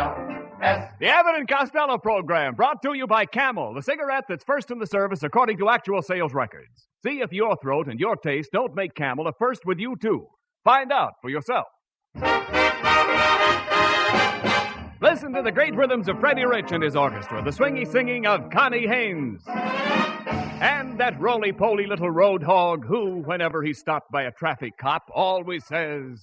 C-O-S-T-E-L-L-S. The Abbott and Costello program brought to you by Camel, the cigarette that's first in the service according to actual sales records. See if your throat and your taste don't make Camel a first with you, too. Find out for yourself. Listen to the great rhythms of Freddie Rich and his orchestra, the swingy singing of Connie Haynes. And that roly-poly little road hog who, whenever he's stopped by a traffic cop, always says...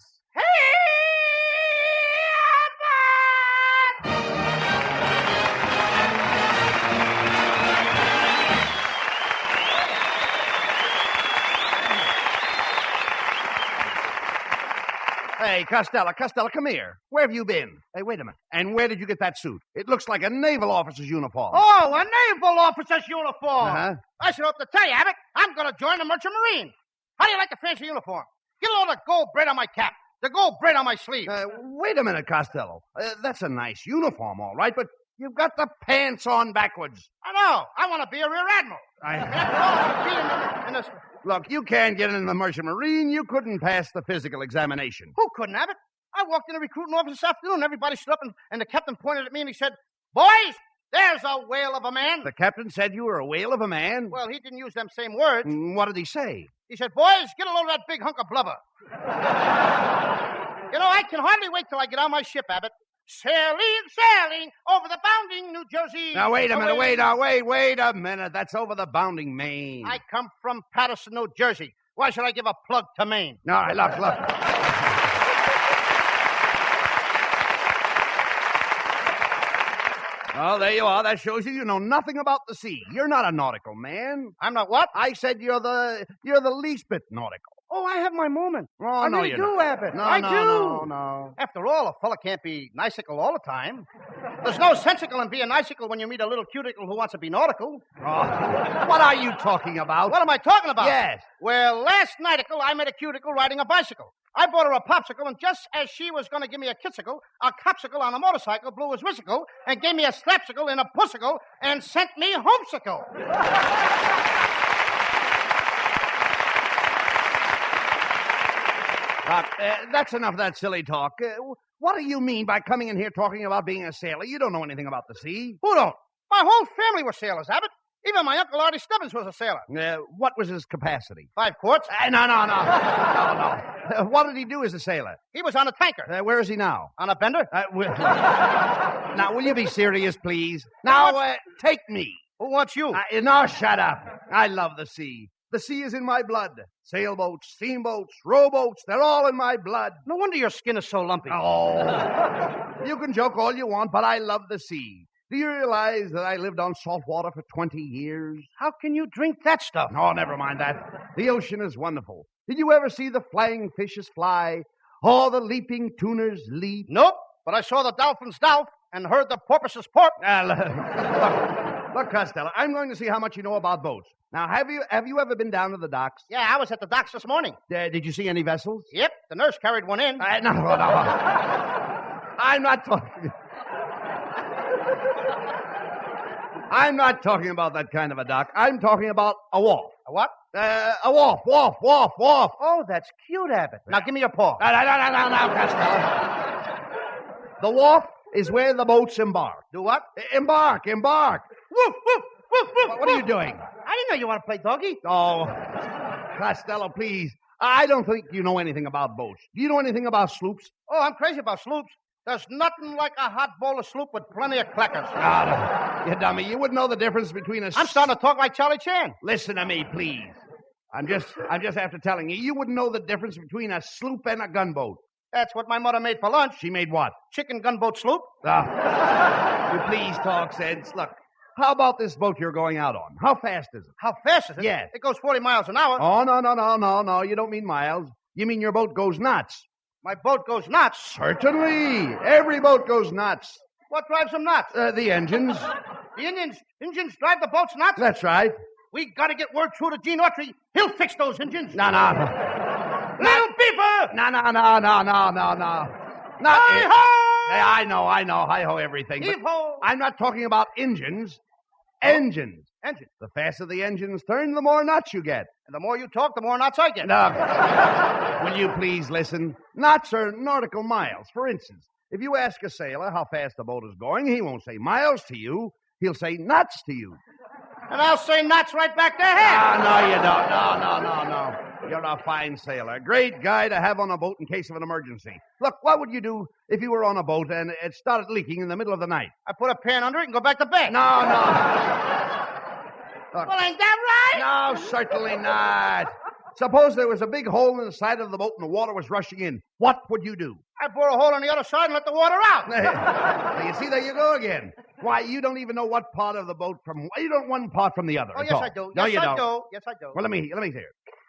Hey, Costello, come here. Where have you been? Hey, wait a minute. And where did you get that suit? It looks like a naval officer's uniform. Oh, a naval officer's uniform. Uh-huh. I should hope to tell you, Abbott, I'm going to join the Merchant Marine. How do you like the fancy uniform? Get all the gold braid on my cap, the gold braid on my sleeve. Wait a minute, Costello. That's a nice uniform, all right, but you've got the pants on backwards. I know. I want to be a rear admiral. After all, I've been in this... Look, you can't get in the Merchant Marine. You couldn't pass the physical examination. Who couldn't, Abbott? I walked in the recruiting office this afternoon. Everybody stood up, and the captain pointed at me, and he said, "Boys, there's a whale of a man." The captain said you were a whale of a man? Well, he didn't use them same words. What did he say? He said, "Boys, get a load of that big hunk of blubber." You know, I can hardly wait till I get on my ship, Abbott. Sailing over the bounding New Jersey. Now, wait a minute, wait a minute. That's over the bounding Maine. I come from Paterson, New Jersey. Why should I give a plug to Maine? All right, look. Oh, there you are. That shows you know nothing about the sea. You're not a nautical man. I'm not what? I said you're the least bit nautical. Oh, I have my moment. Oh, I no, really you do, don't. Abbott. No, I no, do. No. After all, a fella can't be nicicle all the time. There's no sensical in being nicicle when you meet a little cuticle who wants to be nautical. Oh, what are you talking about? What am I talking about? Yes. Well, last nighticle, I met a cuticle riding a bicycle. I bought her a popsicle, and just as she was going to give me a kissicle, a copsicle on a motorcycle blew his whissicle and gave me a slapsicle in a pussicle and sent me homesicle. That's enough of that silly talk. What do you mean by coming in here talking about being a sailor? You don't know anything about the sea. Who don't? My whole family were sailors, Abbott. Even my Uncle Artie Stubbins was a sailor. What was his capacity? 5 quarts. No. What did he do as a sailor? He was on a tanker. Where is he now? On a bender? Now, will you be serious, please? Now, take me. Who wants you? No, shut up. I love the sea. The sea is in my blood. Sailboats, steamboats, rowboats, they're all in my blood. No wonder your skin is so lumpy. Oh, you can joke all you want, but I love the sea. Do you realize that I lived on salt water for 20 years? How can you drink that stuff? Oh, never mind that. The ocean is wonderful. Did you ever see the flying fishes fly? Or the leaping tuners leap? Nope, but I saw the dolphins dolph and heard the porpoises porp. Look, Costello, I'm going to see how much you know about boats. Now, have you ever been down to the docks? Yeah, I was at the docks this morning. Did you see any vessels? Yep, the nurse carried one in. No. I'm not talking... I'm not talking about that kind of a dock. I'm talking about a wharf. A what? A wharf. Oh, that's cute, Abbott. Now, give me your paw. No, Costello. The wharf is where the boats embark. Do what? Embark. Woof, woof, woof, woof. What are you doing? I didn't know you want to play doggy. Oh, Costello, please. I don't think you know anything about boats. Do you know anything about sloops? Oh, I'm crazy about sloops. There's nothing like a hot bowl of sloop with plenty of clackers. You dummy. You wouldn't know the difference between a... I'm starting to talk like Charlie Chan. Listen to me, please. I'm just after telling you. You wouldn't know the difference between a sloop and a gunboat. That's what my mother made for lunch. She made what? Chicken gunboat sloop. You please talk sense. Look, how about this boat you're going out on? How fast is it? How fast is it? Yes. It goes 40 miles an hour. Oh, no. You don't mean miles. You mean your boat goes nuts. My boat goes nuts. Certainly. Every boat goes nuts. What drives them nuts? The engines. The engines drive the boats nuts? That's right. We got to get word through to Gene Autry. He'll fix those engines. No. Little beaver! No. Hi-ho! I know. Hi-ho everything. Heave-ho! I'm not talking about engines. Engines. The faster the engines turn, the more nuts you get. And the more you talk, the more nuts I get. No. Will you please listen? Knots are nautical miles. For instance, If you ask a sailor how fast the boat is going, he won't say miles to you. He'll say knots to you. And I'll say knots right back to him. No, you don't. No. You're a fine sailor. Great guy to have on a boat in case of an emergency. Look, what would you do if you were on a boat and it started leaking in the middle of the night? I put a pan under it and go back to bed. No. Look, Well, ain't that right? no, certainly not. Suppose there was a big hole in the side of the boat and the water was rushing in. What would you do? I bore a hole on the other side and let the water out. You see, there you go again. Why, you don't even know what part of the boat from... You don't one part from the other. Oh, at yes, all. I do. No, Yes, you I don't. do. Yes, I do. Well, let me hear.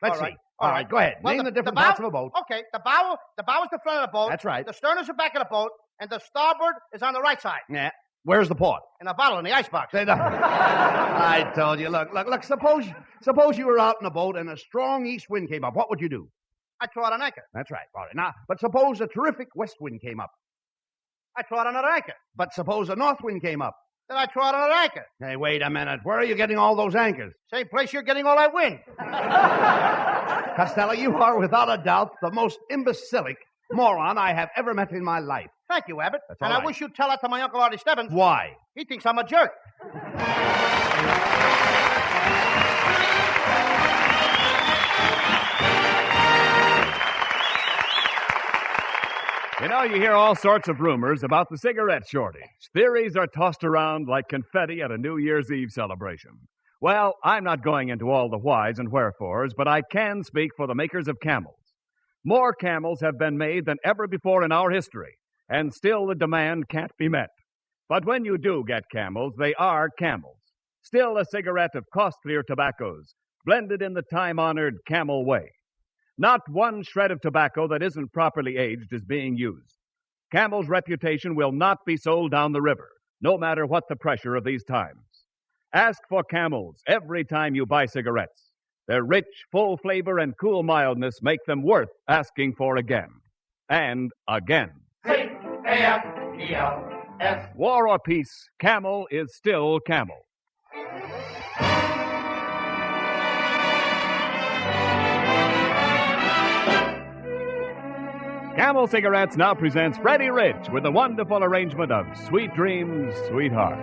Let's All right. see. All right, go ahead. Well, Name the different bow- parts of a boat. Okay, the bow is the front of the boat. That's right. The stern is the back of the boat, and the starboard is on the right side. Yeah. Where's the port? In a bottle in the icebox. I told you. Look. Suppose you were out in a boat and a strong east wind came up. What would you do? I throw out an anchor. That's right. All right. Now, but suppose a terrific west wind came up. I throw out another anchor. But suppose a north wind came up. Then I throw out another anchor. Hey, wait a minute. Where are you getting all those anchors? Same place you're getting all that wind. Costello, you are without a doubt the most imbecilic moron I have ever met in my life. Thank you, Abbott. That's all And I right. wish you'd tell that to my Uncle Artie Stebbins. Why? He thinks I'm a jerk. You know, you hear all sorts of rumors about the cigarette shortage. Theories are tossed around like confetti at a New Year's Eve celebration. Well, I'm not going into all the whys and wherefores, but I can speak for the makers of Camels. More Camels have been made than ever before in our history, and still the demand can't be met. But when you do get Camels, they are Camels. Still a cigarette of costlier tobaccos, blended in the time-honored Camel way. Not one shred of tobacco that isn't properly aged is being used. Camel's reputation will not be sold down the river, no matter what the pressure of these times. Ask for Camels every time you buy cigarettes. Their rich, full flavor and cool mildness make them worth asking for again. And again. C-A-M-E-L-S. War or peace, Camel is still Camel. Camel Cigarettes now presents Freddie Rich with a wonderful arrangement of Sweet Dreams, Sweetheart.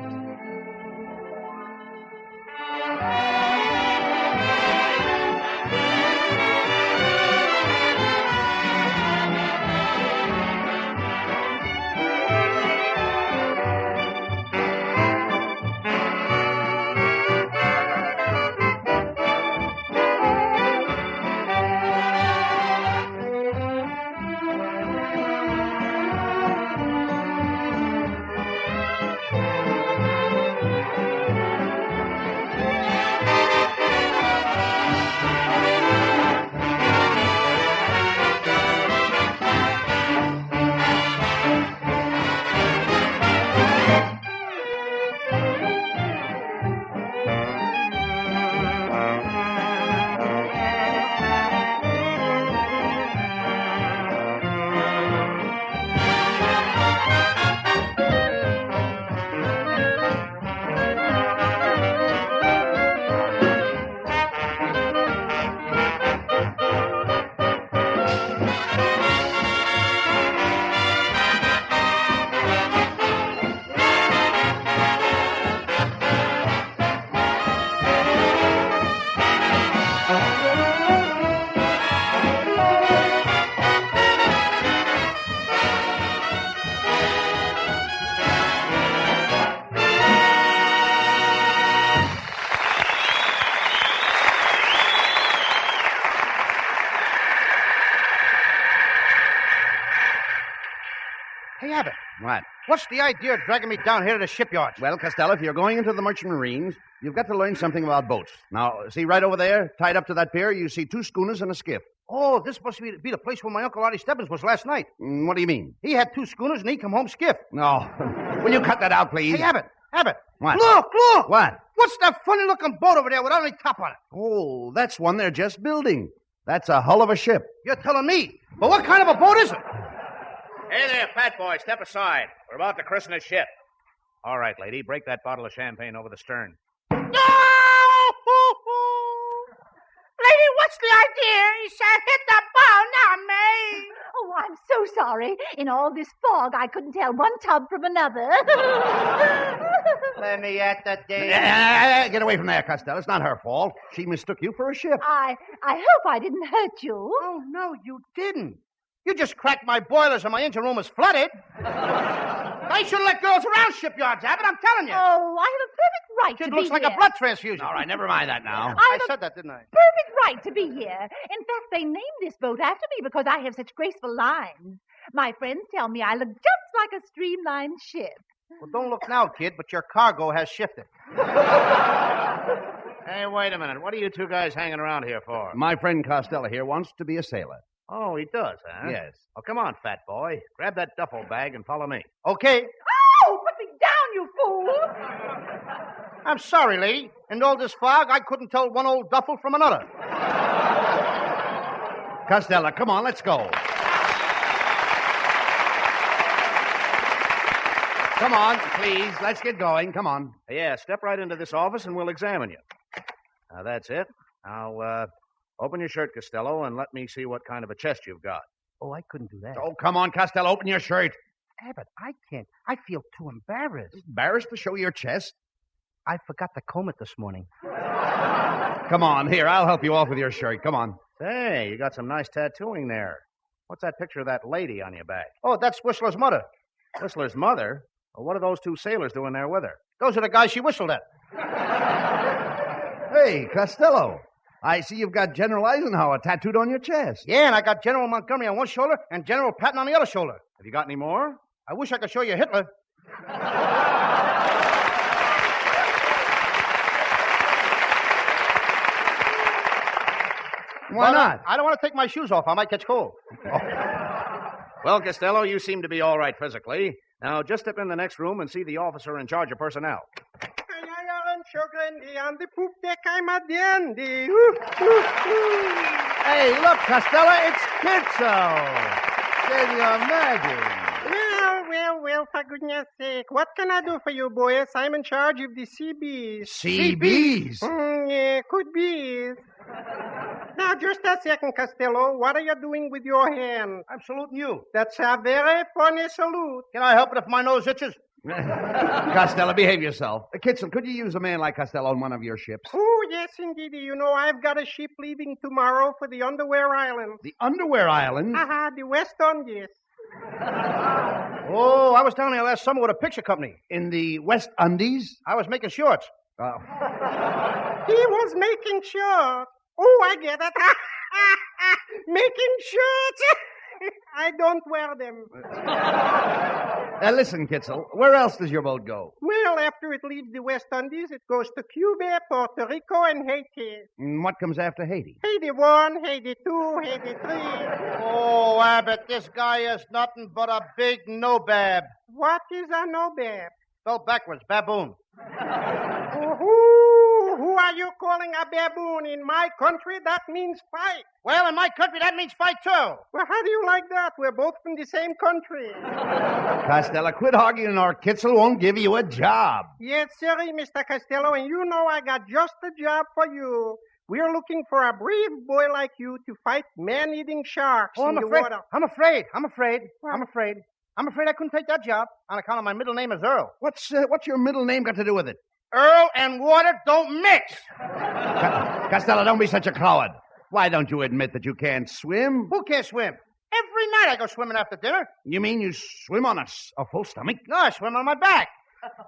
Hey, Abbott, What? what's the idea of dragging me down here to the shipyards? Well, Costello, if you're going into the merchant marines, you've got to learn something about boats. Now, see right over there, tied up to that pier, you see 2 schooners and a skiff. Oh, this must be the place where my Uncle Artie Stebbins was last night. What do you mean? He had 2 schooners and he come home skiff. No. Will you cut that out, please? Hey, Abbott. What? Look! What? What's that funny-looking boat over there without any top on it? Oh, that's one they're just building. That's a hull of a ship. You're telling me. But what kind of a boat is it? Hey there, fat boy, step aside. We're about to christen a ship. All right, lady, break that bottle of champagne over the stern. No! Lady, what's the idea? He said hit the bow me! Oh, I'm so sorry. In all this fog, I couldn't tell one tub from another. Let me at the day. Get away from there, Costello. It's not her fault. She mistook you for a ship. I hope I didn't hurt you. Oh, no, you didn't. You just cracked my boilers and my engine room is flooded. I shouldn't let girls around shipyards, Abbott, I'm telling you. Oh, I have a perfect right Kid to looks be like here. a blood transfusion. All right, never mind that now. I said that, didn't I? Perfect right to be here. In fact, they named this boat after me because I have such graceful lines. My friends tell me I look just like a streamlined ship. Well, don't look now, kid, but your cargo has shifted. Hey, wait a minute. What are you two guys hanging around here for? My friend Costello here wants to be a sailor. Oh, he does, huh? Yes. Oh, come on, fat boy. Grab that duffel bag and follow me. Okay. Oh, put me down, you fool! I'm sorry, lady. In all this fog, I couldn't tell one old duffel from another. Costello, come on, let's go. Come on, please. Let's get going. Come on. Yeah, step right into this office and we'll examine you. Now, that's it. Now, open your shirt, Costello, and let me see what kind of a chest you've got. Oh, I couldn't do that. Oh, come on, Costello. Open your shirt. Abbott, I can't. I feel too embarrassed. Embarrassed to show your chest? I forgot to comb it this morning. Come on, here. I'll help you off with your shirt. Come on. Hey, you got some nice tattooing there. What's that picture of that lady on your back? Oh, that's Whistler's mother. Whistler's mother? Well, what are those two sailors doing there with her? Those are the guys she whistled at. Hey, Costello. I see you've got General Eisenhower tattooed on your chest. Yeah, and I got General Montgomery on one shoulder and General Patton on the other shoulder. Have you got any more? I wish I could show you Hitler. Why not? I don't want to take my shoes off. I might catch cold. Well, Costello, you seem to be all right physically. Now, just step in the next room and see the officer in charge of personnel. On the poop deck, I'm a dandy. Hey, look, Costello, it's Kitzel. Can you imagine? Well, for goodness sake. What can I do for you, boys? I'm in charge of the CBs. CBs? Yeah, could be. Now, just a second, Costello. What are you doing with your hand? I'm saluting you. That's a very funny salute. Can I help it if my nose itches? Costello, behave yourself. Kitzel, could you use a man like Costello on one of your ships? Oh, yes, indeed. You know, I've got a ship leaving tomorrow for the Underwear Islands. The Underwear Islands? The West Indies. Oh, I was down there last summer with a picture company. In the West Indies? I was making shorts. He was making shorts. Oh, I get it. Making shorts. I don't wear them. Listen, Kitzel, where else does your boat go? Well, after it leaves the West Indies, it goes to Cuba, Puerto Rico, and Haiti. And what comes after Haiti? Haiti 1, Haiti 2, Haiti 3. Oh, Abbott, this guy is nothing but a big no-bab. What is a no-bab? Spelled backwards, baboon. Who are you calling a baboon? In my country, that means fight. Well, in my country, that means fight, too. Well, how do you like that? We're both from the same country. Costello, quit arguing or Kitzel won't give you a job. Yes, sir, Mr. Costello, and you know I got just the job for you. We're looking for a brave boy like you to fight man-eating sharks in the water. I'm afraid I couldn't take that job on account of my middle name is Earl. What's your middle name got to do with it? Earl and water don't mix. Costello, don't be such a coward. Why don't you admit that you can't swim? Who can't swim? Every night I go swimming after dinner. You mean you swim on a full stomach? No, I swim on my back.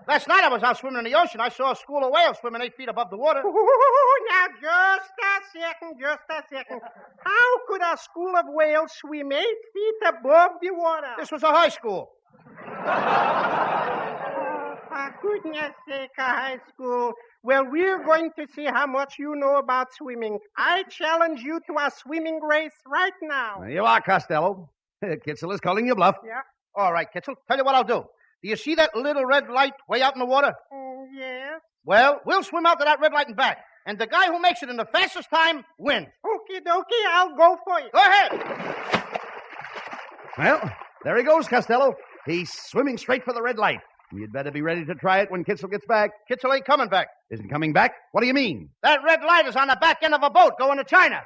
Last night I was out swimming in the ocean. I saw a school of whales swimming 8 feet above the water. Now, just a second. How could a school of whales swim 8 feet above the water? This was a high school. For goodness sake, a high school. Well, we're going to see how much you know about swimming. I challenge you to a swimming race right now. There you are, Costello. Kitzel is calling you bluff. Yeah? All right, Kitzel. Tell you what I'll do. Do you see that little red light way out in the water? Yes. Well, we'll swim out to that red light and back. And the guy who makes it in the fastest time wins. Okie dokie, I'll go for you. Go ahead. Well, there he goes, Costello. He's swimming straight for the red light. You'd better be ready to try it when Kitzel gets back. Kitzel ain't coming back. Isn't coming back? What do you mean? That red light is on the back end of a boat going to China.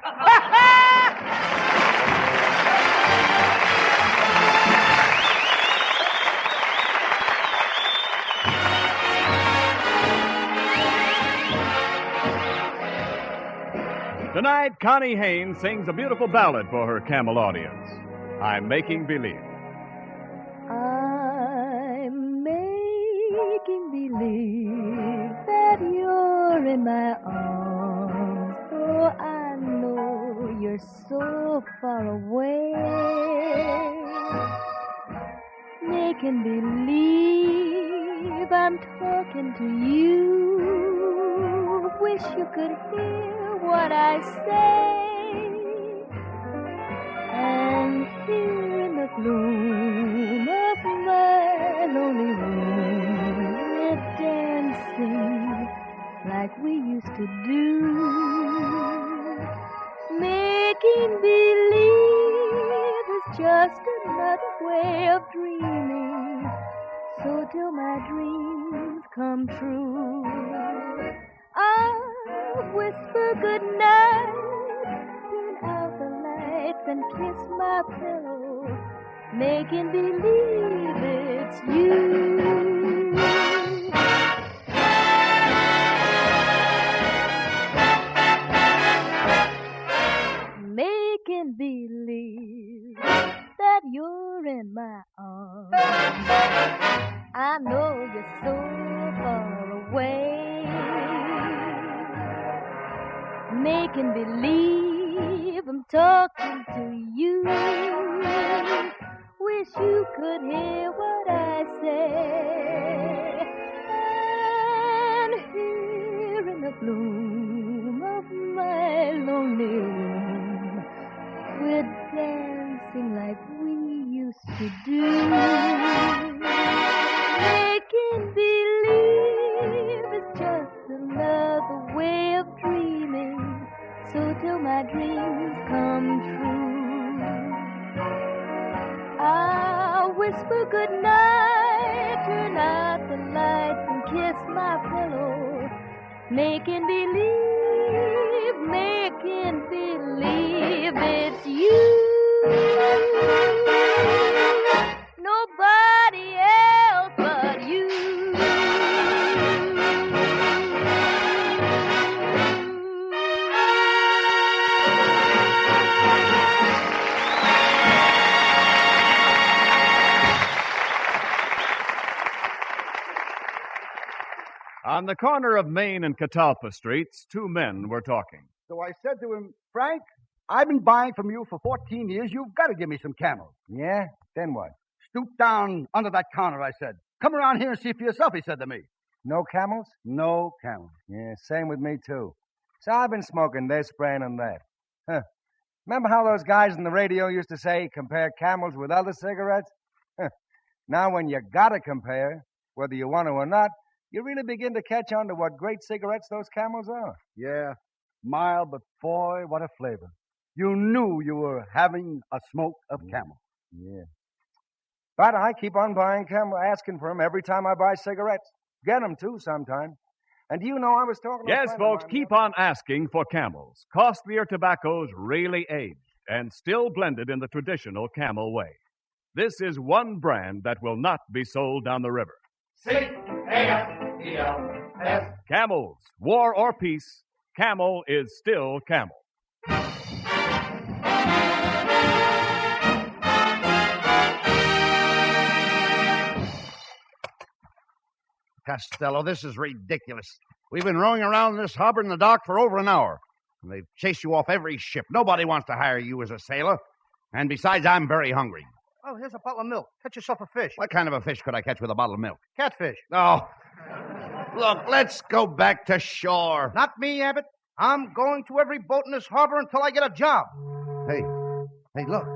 Tonight, Connie Haynes sings a beautiful ballad for her camel audience. I'm Making Believe. I'm making believe that you're in my arms, though I know you're so far away. Making believe I'm talking to you. Wish you could hear what I say. And here in the gloom of my lonely room, we're dancing like we used to do. Making believe is just another way of dreaming. So till my dreams come true, I'll whisper goodnight, turn out the lights and kiss my pillow, making believe it's you. Making believe that you're in my arms. I know you're so far away. Making believe I'm talking to you. Wish you could hear what I say. And here in the gloom of my lonely room, we're dancing like we used to do. Making believe is just another way of dreaming. So till my dreams come true, I'll whisper goodnight, turn out the lights and kiss my pillow, making believe it's you. Nobody else but you. On the corner of Main and Catalpa Streets, two men were talking. So I said to him, Frank, I've been buying from you for 14 years. You've got to give me some camels. Yeah? Then what? Stoop down under that counter, I said. Come around here and see for yourself, he said to me. No camels? No camels. Yeah, same with me, too. So I've been smoking this brand and that. Huh. Remember how those guys on the radio used to say, compare camels with other cigarettes? Huh. Now when you gotta compare, whether you want to or not, you really begin to catch on to what great cigarettes those camels are. Yeah, mild, but boy, what a flavor. You knew you were having a smoke of camel. Yeah. But I keep on buying camel, asking for them every time I buy cigarettes. Get them, too, sometime. And do you know, I was talking to a Yes, friend folks, of mine keep on asking for Camels. Costlier tobaccos really aged and still blended in the traditional Camel way. This is one brand that will not be sold down the river. C-A-M-E-L-S. Camels, war or peace, Camel is still Camel. Costello, this is ridiculous. We've been rowing around this harbor in the dock for over an hour. And they've chased you off every ship. Nobody wants to hire you as a sailor. And besides, I'm very hungry. Oh, here's a bottle of milk. Catch yourself a fish. What kind of a fish could I catch with a bottle of milk? Catfish. Oh, look, let's go back to shore. Not me, Abbott. I'm going to every boat in this harbor until I get a job. Hey, look.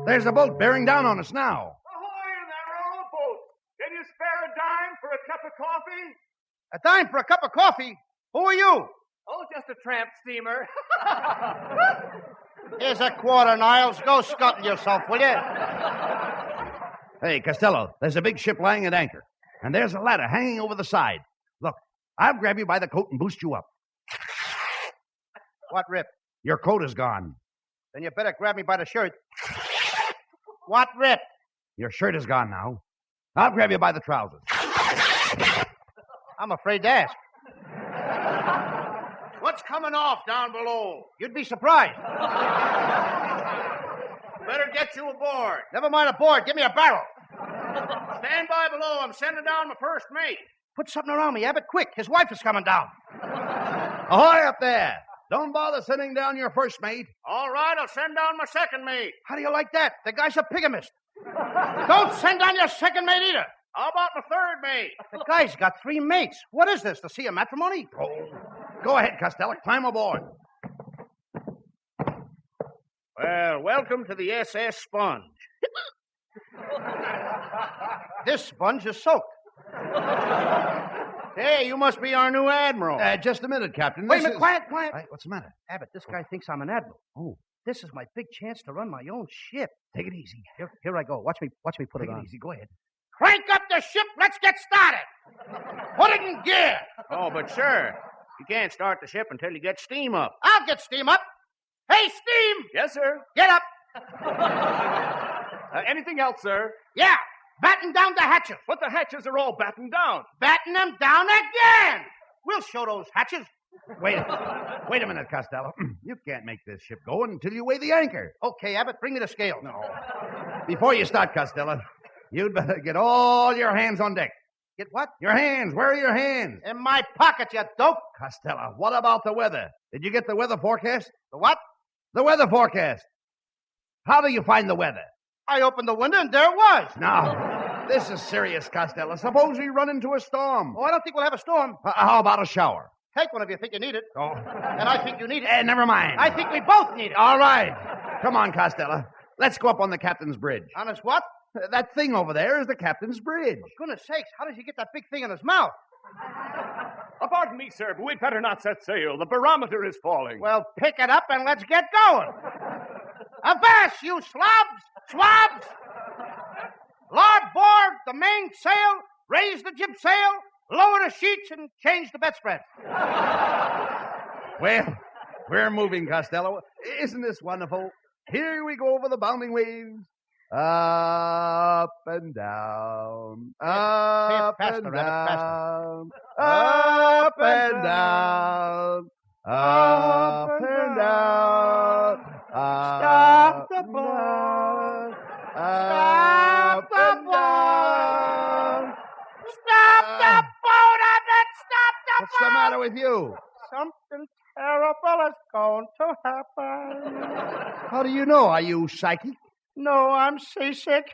There's a boat bearing down on us now. Ahoy in that rowboat. Can you spare a dime for a cup of coffee? A dime for a cup of coffee? Who are you? Oh, just a tramp steamer. Here's a quarter, Niles. Go scuttle yourself, will you? Hey, Costello, there's a big ship lying at anchor. And there's a ladder hanging over the side. Look, I'll grab you by the coat and boost you up. What rip? Your coat is gone. Then you better grab me by the shirt. What rip? Your shirt is gone now. I'll grab you by the trousers. I'm afraid to ask. What's coming off down below? You'd be surprised. Better get you aboard. Never mind a board. Give me a barrel. Stand by below. I'm sending down my first mate. Put something around me, Abbott, quick. His wife is coming down. Ahoy up there! Don't bother sending down your first mate. All right, I'll send down my second mate. How do you like that? The guy's a bigamist. Don't send down your second mate either. How about my third mate? The guy's got 3 mates. What is this, to see a matrimony? Oh, go ahead, Costello. Climb aboard. Well, welcome to the SS Sponge. This sponge is soaked. Hey, you must be our new admiral. Just a minute, Captain. Wait a minute, quiet. Hey, what's the matter? Abbott, this guy thinks I'm an admiral. Oh. This is my big chance to run my own ship. Take it easy. Here I go. Watch me put Take it on. it easy. Go ahead. Crank up the ship. Let's get started. Put it in gear. Oh, but sir, you can't start the ship until you get steam up. I'll get steam up. Hey, steam! Yes, sir. Get up. Anything else, sir? Yeah, batten down the hatches. But the hatches are all battened down. Batten them down again. We'll show those hatches. Wait a minute, Costello. You can't make this ship go until you weigh the anchor. Okay, Abbott, bring me the scale. No. Before you start, Costello, you'd better get all your hands on deck. Get what? Your hands. Where are your hands? In my pocket, you dope. Costello, what about the weather? Did you get the weather forecast? The what? The weather forecast. How do you find the weather? I opened the window and there it was. No, this is serious, Costello. Suppose we run into a storm. Oh, I don't think we'll have a storm. How about a shower? Take one if you think you need it. Oh. And I think you need it. Never mind. I think we both need it. All right. Come on, Costello. Let's go up on the captain's bridge. On his what? That thing over there is the captain's bridge. For goodness sakes, how does he get that big thing in his mouth? Pardon me, sir, but we'd better not set sail. The barometer is falling. Well, pick it up and let's get going. Avast, you swabs! Larboard the mainsail, raise the jib sail, lower the sheets, and change the bedspread. Well, we're moving, Costello. Isn't this wonderful? Here we go over the bounding waves. Up and down, up faster, and Rabbit, down, up and down, up and down. Stop the boat! Stop the boat! Stop the boat, Abbott! Stop the boat! What's the matter with you? Something terrible is going to happen. How do you know? Are you psychic? No, I'm seasick.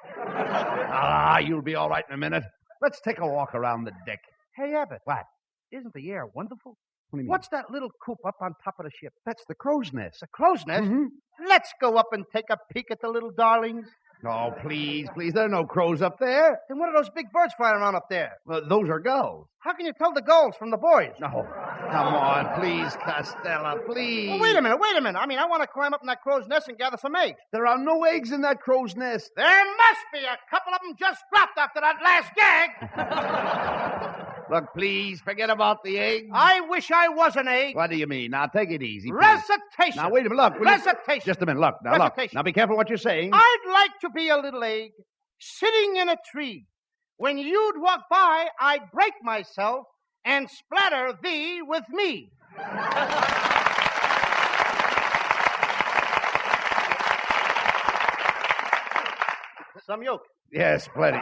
You'll be all right in a minute. Let's take a walk around the deck. Hey, Abbott. What? Isn't the air wonderful? What do you mean? What's that little coop up on top of the ship? That's the crow's nest. The crow's nest? Mm-hmm. Let's go up and take a peek at the little darlings. Oh, please. There are no crows up there. Then what are those big birds flying around up there? Those are gulls. How can you tell the gulls from the boys? No. Come on, please, Costello, please. Well, wait a minute. I mean, I want to climb up in that crow's nest and gather some eggs. There are no eggs in that crow's nest. There must be. A couple of them just dropped after that last gag. Look, please, forget about the eggs. I wish I was an egg. What do you mean? Now, take it easy, please. Recitation. Now, wait a minute. Look. Recitation. Just a minute. Look. Now, look. Now, be careful what you're saying. I'd like to be a little egg sitting in a tree. When you'd walk by, I'd break myself and splatter thee with me. Some yolk. Yes, plenty.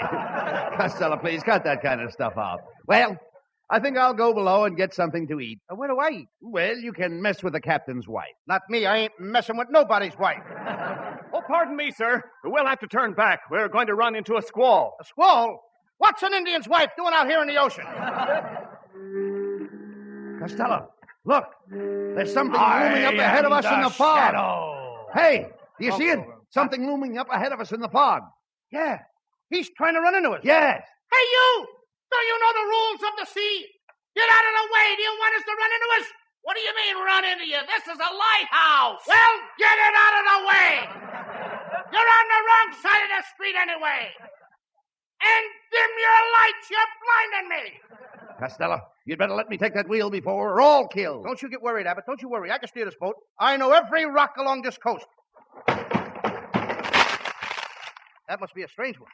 Costello, please, cut that kind of stuff out. Well, I think I'll go below and get something to eat. Where do I eat? Well, you can mess with the captain's wife. Not me. I ain't messing with nobody's wife. Oh, pardon me, sir. We'll have to turn back. We're going to run into a squall. A squall? What's an Indian's wife doing out here in the ocean? Costello, look. There's something looming up ahead of us in the fog. Shadow. Hey, do you see it? Something looming up ahead of us in the fog. Yeah. He's trying to run into us. Yes. Hey, you! Don't you know the rules of the sea? Get out of the way. Do you want us to run into us? What do you mean run into you? This is a lighthouse. Well, get it out of the way. You're on the wrong side of the street anyway. And dim your lights. You're blinding me. Costello, you'd better let me take that wheel before we're all killed. Don't you get worried, Abbott. Don't you worry. I can steer this boat. I know every rock along this coast. That must be a strange one.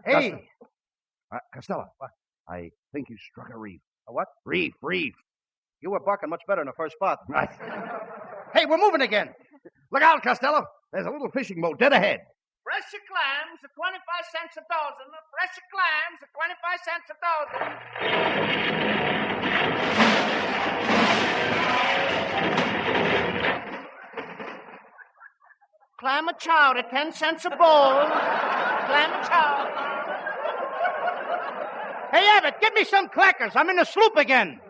Hey. Costello, I think you struck a reef. A what? Reef. You were barking much better in the first spot. Hey, we're moving again. Look out, Costello. There's a little fishing boat dead ahead. Fresh clams are 25 cents a dozen. Fresh clams are 25 cents a dozen. Clam a chowder, 10 cents a bowl. Clam a chowder. Hey, Abbott, give me some crackers. I'm in the sloop again.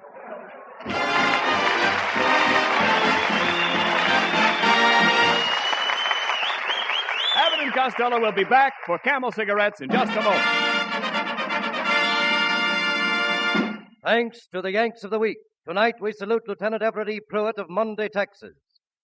Abbott and Costello will be back for Camel cigarettes in just a moment. Thanks to the Yanks of the Week. Tonight we salute Lieutenant Everett E. Pruitt of Monday, Texas.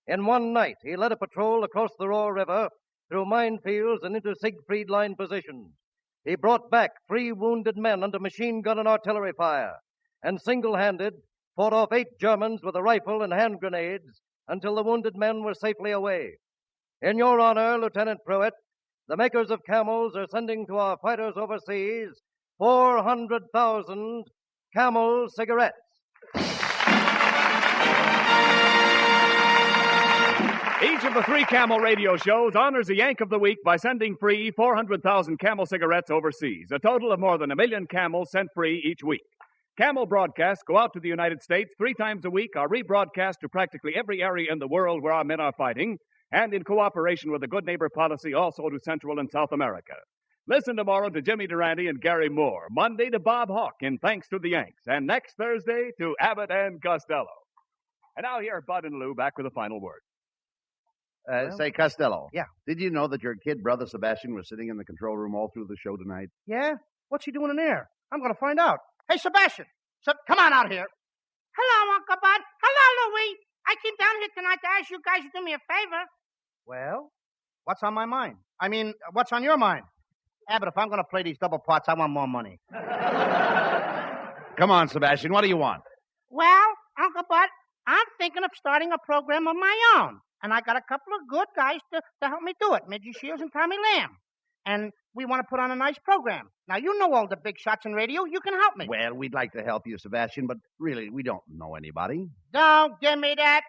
In one night, he led a patrol across the Roar River, through minefields and into Siegfried Line positions. He brought back 3 wounded men under machine gun and artillery fire, and single-handed fought off 8 Germans with a rifle and hand grenades until the wounded men were safely away. In your honor, Lieutenant Pruitt, the makers of Camels are sending to our fighters overseas 400,000 Camel cigarettes. Each of the 3 Camel radio shows honors a Yank of the Week by sending free 400,000 Camel cigarettes overseas, a total of more than 1 million Camels sent free each week. Camel broadcasts go out to the United States 3 times a week, are rebroadcast to practically every area in the world where our men are fighting, and in cooperation with the Good Neighbor policy also to Central and South America. Listen tomorrow to Jimmy Durante and Gary Moore, Monday to Bob Hawk in Thanks to the Yanks, and next Thursday to Abbott and Costello. And now here are Bud and Lou back with a final word. Say, Costello. Yeah. Did you know that your kid brother Sebastian was sitting in the control room all through the show tonight? Yeah? What's he doing in there? I'm going to find out. Hey, Sebastian. Come on out here. Hello, Uncle Bud. Hello, Louie. I came down here tonight to ask you guys to do me a favor. Well, what's on my mind? I mean, what's on your mind? Abbott, if I'm going to play these double parts, I want more money. Come on, Sebastian. What do you want? Well, Uncle Bud, I'm thinking of starting a program of my own. And I got a couple of good guys to help me do it, Midgie Shields and Tommy Lamb. And we want to put on a nice program. Now, you know all the big shots in radio. You can help me. Well, we'd like to help you, Sebastian, but really, we don't know anybody. Don't give me that.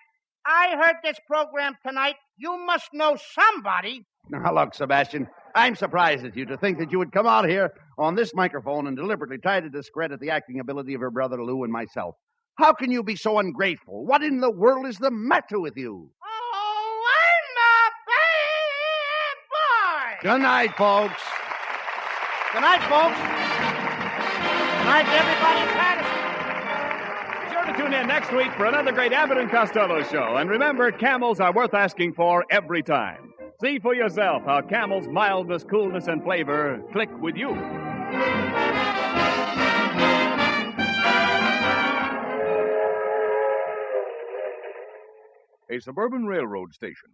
I heard this program tonight. You must know somebody. Now, look, Sebastian, I'm surprised at you to think that you would come out here on this microphone and deliberately try to discredit the acting ability of your brother Lou and myself. How can you be so ungrateful? What in the world is the matter with you? Oh, I'm a bad boy. Good night, folks. Good night, folks. Good night to everybody in Patterson. Be sure to tune in next week for another great Abbott and Costello show. And remember, Camels are worth asking for every time. See for yourself how Camel's mildness, coolness, and flavor click with you. A suburban railroad station.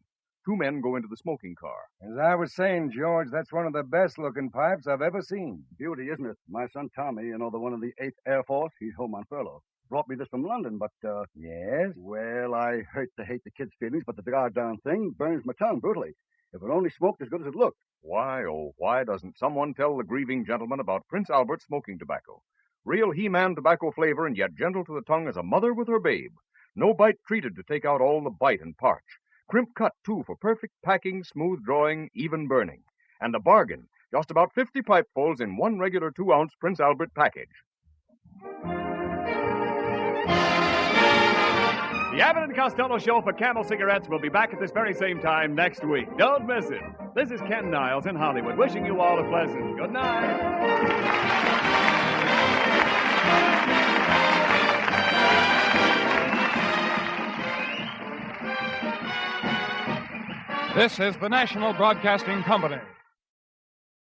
2 men go into the smoking car. As I was saying, George, that's one of the best-looking pipes I've ever seen. Beauty, isn't it? My son Tommy, the one in the 8th Air Force, he's home on furlough. Brought me this from London, but, Yes? Well, I hate the kid's feelings, but the goddamn thing burns my tongue brutally. If it only smoked as good as it looked. Why, oh, why doesn't someone tell the grieving gentleman about Prince Albert smoking tobacco? Real He-Man tobacco flavor and yet gentle to the tongue as a mother with her babe. No bite treated to take out all the bite and parch. Crimp cut, too, for perfect packing, smooth drawing, even burning. And a bargain, just about 50 pipefuls in one regular 2-ounce Prince Albert package. The Abbott and Costello Show for Camel Cigarettes will be back at this very same time next week. Don't miss it. This is Ken Niles in Hollywood, wishing you all a pleasant good night. This is the National Broadcasting Company.